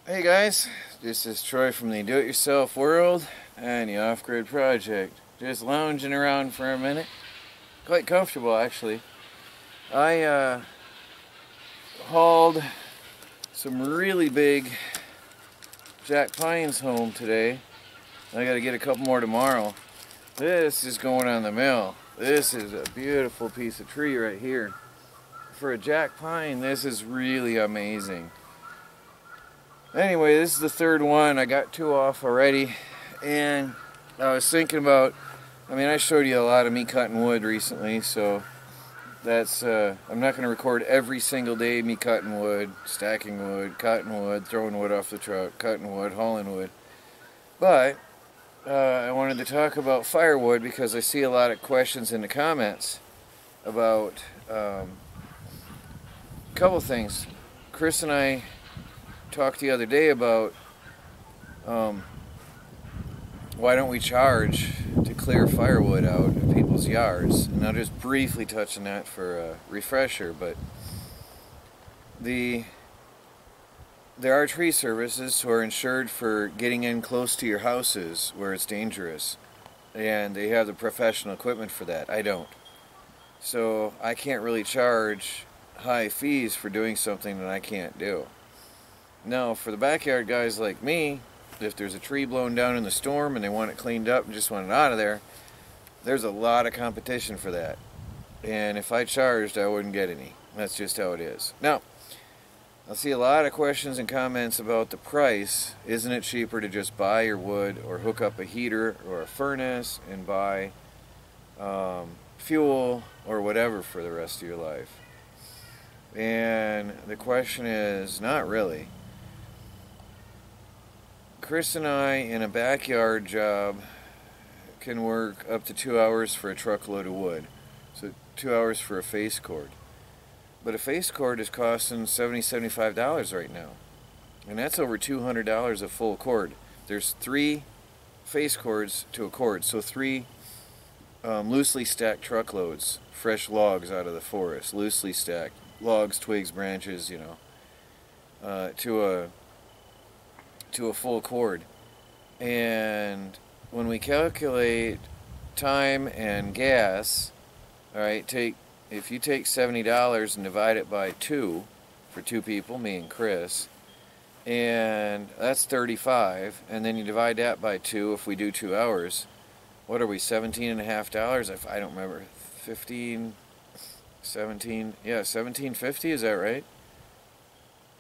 Hey guys, this is Troy from the Do-It-Yourself World and the Off-Grid Project. Just lounging around for a minute. Quite comfortable actually. I hauled some really big jack pines home today. I gotta get a couple more tomorrow. This is going on the mill. This is a beautiful piece of tree right here. For a jack pine, this is really amazing. Anyway, this is the third one. I got two off already, and I was thinking about, I showed you a lot of me cutting wood recently, so that's, I'm not going to record every single day me cutting wood, stacking wood, cutting wood, throwing wood off the truck, cutting wood, hauling wood. But I wanted to talk about firewood because I see a lot of questions in the comments about a couple things. Chris and I talked the other day about why don't we charge to clear firewood out in people's yards, and I'll just briefly touch on that for a refresher. But there are tree services who are insured for getting in close to your houses where it's dangerous, and they have the professional equipment for that. I don't, so I can't really charge high fees for doing something that I can't do. Now, for the backyard guys like me, if there's a tree blown down in the storm and they want it cleaned up and just want it out of there, there's a lot of competition for that. And if I charged, I wouldn't get any. That's just how it is. Now, I see a lot of questions and comments about the price. Isn't it cheaper to just buy your wood or hook up a heater or a furnace and buy fuel or whatever for the rest of your life? And the question is, not really. Chris and I, in a backyard job, can work up to 2 hours for a truckload of wood. So 2 hours for a face cord. But a face cord is costing $75 right now. And that's over $200 a full cord. There's 3 face cords to a cord. So 3 loosely stacked truckloads, fresh logs out of the forest. Loosely stacked. Logs, twigs, branches, to a full cord. And when we calculate time and gas, alright, if you take $70 and divide it by 2 for 2 people, me and Chris, and that's $35, and then you divide that by 2 if we do 2 hours, what are we, $17.50? I don't remember, 15, 17, yeah, $17.50, is that right?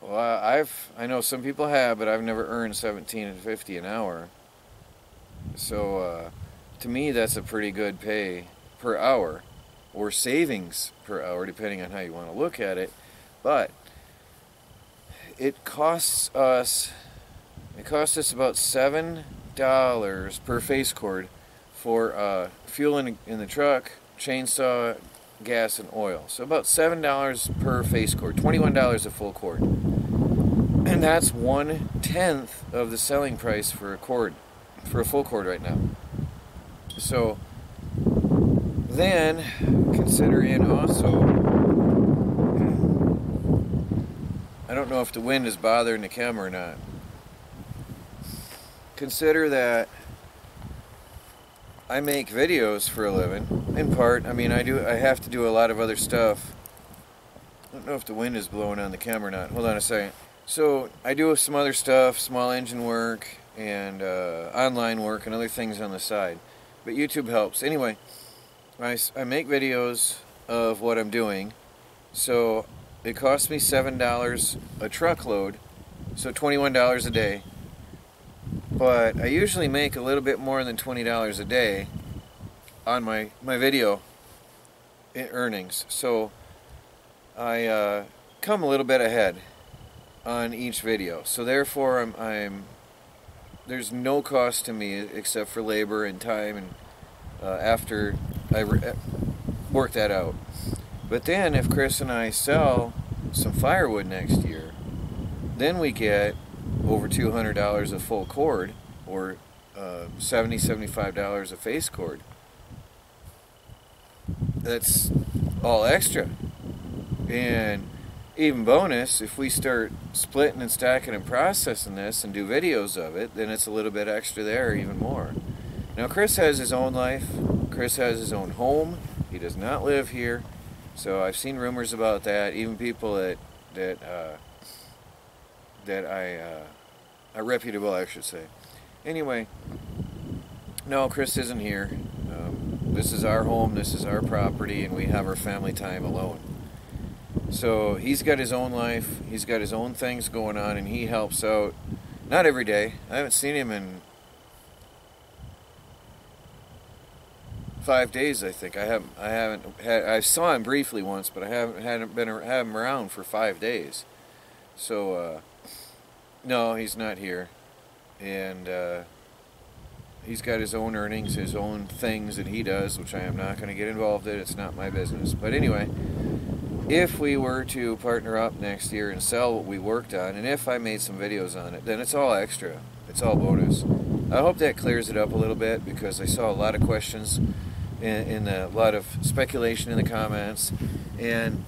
Well, I know some people have, but I've never earned $17.50 an hour. So to me, that's a pretty good pay per hour, or savings per hour, depending on how you want to look at it. But it costs us about $7 per face cord for fuel in the truck, chainsaw, gas, and oil. So about $7 per face cord, $21 a full cord. And that's 1/10 of the selling price for a full cord right now. So then consider in also, I don't know if the wind is bothering the camera or not. Consider that I make videos for a living, in part. I have to do a lot of other stuff. I don't know if the wind is blowing on the camera or not. Hold on a second. So I do some other stuff, small engine work and online work and other things on the side. But YouTube helps. Anyway, I make videos of what I'm doing. So it costs me $7 a truckload, so $21 a day. But I usually make a little bit more than $20 a day on my video earnings. So I come a little bit ahead on each video. So therefore there's no cost to me except for labor and time, and after I work that out. But then if Chris and I sell some firewood next year, then we get over $200 a full cord, or $75 a face cord. That's all extra. And even bonus, if we start splitting and stacking and processing this and do videos of it, then it's a little bit extra there, even more. Now Chris has his own life. Chris has his own home. He does not live here. So I've seen rumors about that. Even people that are reputable, I should say. Anyway, no, Chris isn't here. This is our home. This is our property, and we have our family time alone. So he's got his own life. He's got his own things going on, and he helps out. Not every day. I haven't seen him in 5 days, I think. I saw him briefly once, but I haven't had him around for 5 days. So no, he's not here, and he's got his own earnings, his own things that he does, which I am not going to get involved in. It's not my business. But anyway, if we were to partner up next year and sell what we worked on, and if I made some videos on it, then it's all extra. It's all bonus. I hope that clears it up a little bit, because I saw a lot of questions and a lot of speculation in the comments, and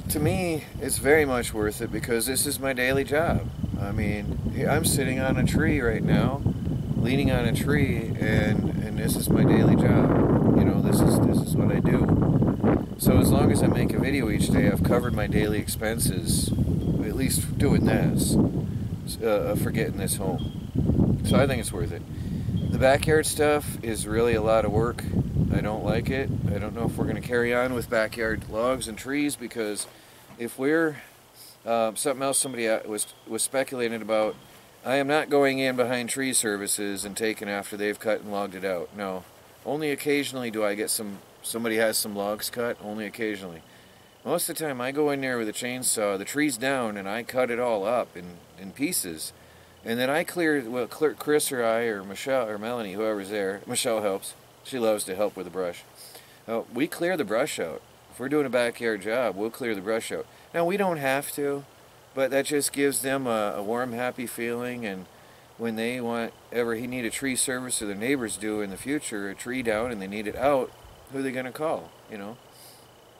to me it's very much worth it, because this is my daily job. I mean, I'm sitting on a tree right now, leaning on a tree, and this is my daily job. You know, this is what I do. So as long as I make a video each day, I've covered my daily expenses, at least doing this, for getting this home. So I think it's worth it. The backyard stuff is really a lot of work. I don't like it. I don't know if we're going to carry on with backyard logs and trees, because if we're something else somebody was speculating about, I am not going in behind tree services and taking after they've cut and logged it out. No. Only occasionally do I get somebody has some logs cut, only occasionally. Most of the time I go in there with a chainsaw, the tree's down, and I cut it all up in pieces. And then I clear Chris or I or Michelle or Melanie, whoever's there. Michelle helps. She loves to help with the brush. We clear the brush out. If we're doing a backyard job, we'll clear the brush out. Now, we don't have to, but that just gives them a warm, happy feeling. And when they need a tree service, or their neighbors do in the future, a tree down and they need it out, who are they going to call, you know?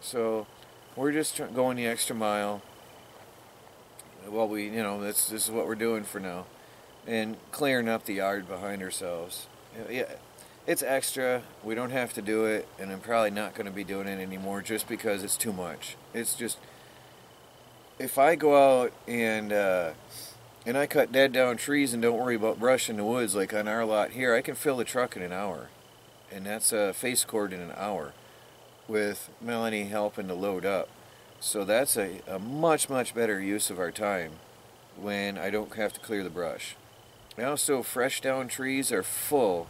So we're just going the extra mile. Well, this is what we're doing for now. And clearing up the yard behind ourselves. Yeah, it's extra. We don't have to do it, and I'm probably not going to be doing it anymore, just because it's too much. It's just, if I go out and I cut dead down trees and don't worry about brush in the woods like on our lot here, I can fill the truck in an hour, and that's a face cord in an hour, with Melanie helping to load up. So that's a much, much better use of our time when I don't have to clear the brush. Also, fresh down trees are full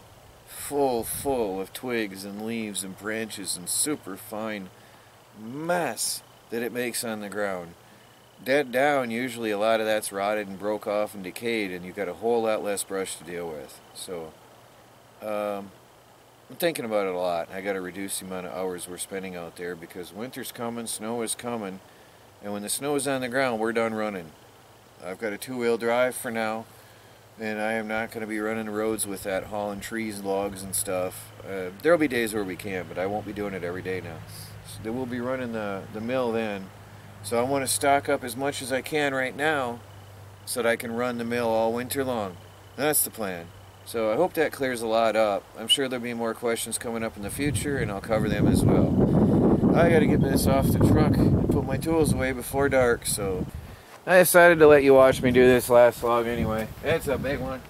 of twigs and leaves and branches and super fine mess that it makes on the ground. Dead down, usually a lot of that's rotted and broke off and decayed, and you've got a whole lot less brush to deal with. So I'm thinking about it a lot. I got to reduce the amount of hours we're spending out there, because winter's coming, snow is coming, and when the snow is on the ground, we're done running. I've got a two-wheel drive for now, and I am not going to be running the roads with that, hauling trees, logs, and stuff. There'll be days where we can, but I won't be doing it every day now. So we'll be running the mill then. So I want to stock up as much as I can right now, so that I can run the mill all winter long. That's the plan. So I hope that clears a lot up. I'm sure there'll be more questions coming up in the future, and I'll cover them as well. I got to get this off the truck and put my tools away before dark, so I decided to let you watch me do this last log anyway. It's a big one.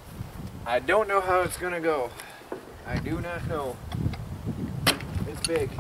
I don't know how it's going to go. I do not know. It's big.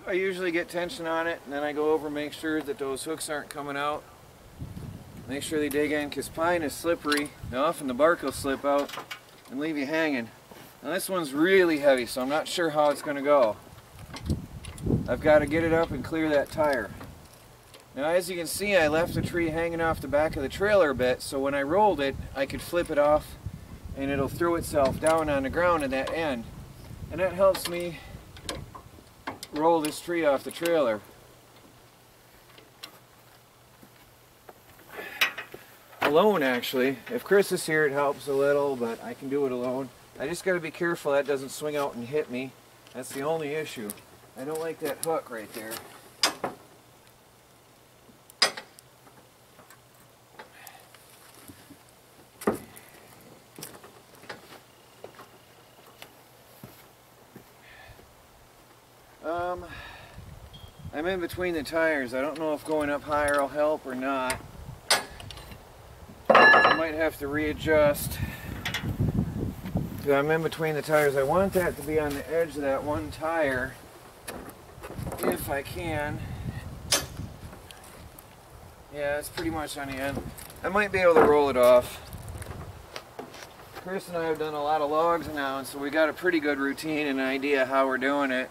I usually get tension on it, and then I go over and make sure that those hooks aren't coming out. Make sure they dig in, because pine is slippery. Now often the bark will slip out and leave you hanging. Now this one's really heavy, so I'm not sure how it's going to go. I've got to get it up and clear that tire. Now as you can see, I left the tree hanging off the back of the trailer a bit, so when I rolled it, I could flip it off and it'll throw itself down on the ground at that end. And that helps me roll this tree off the trailer. Alone, actually. If Chris is here, it helps a little, but I can do it alone. I just got to be careful that doesn't swing out and hit me. That's the only issue. I don't like that hook right there. I'm in between the tires. I don't know if going up higher will help or not. I might have to readjust. I'm in between the tires. I want that to be on the edge of that one tire if I can. Yeah, it's pretty much on the end. I might be able to roll it off. Chris and I have done a lot of logs now, and so we got a pretty good routine and idea how we're doing it.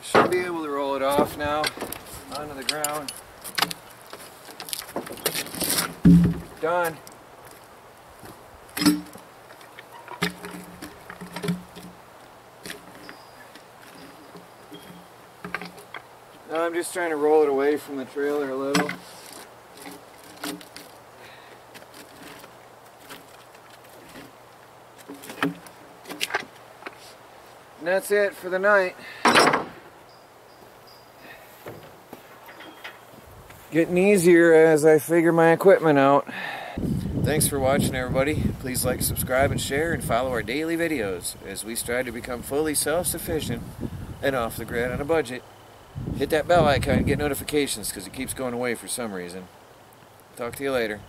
Should be able to roll it off now onto the ground. Done. Now I'm just trying to roll it away from the trailer a little. And that's it for the night. Getting easier as I figure my equipment out. Thanks for watching, everybody. Please like, subscribe, and share, and follow our daily videos as we strive to become fully self-sufficient and off the grid on a budget. Hit that bell icon and get notifications because it keeps going away for some reason. Talk to you later.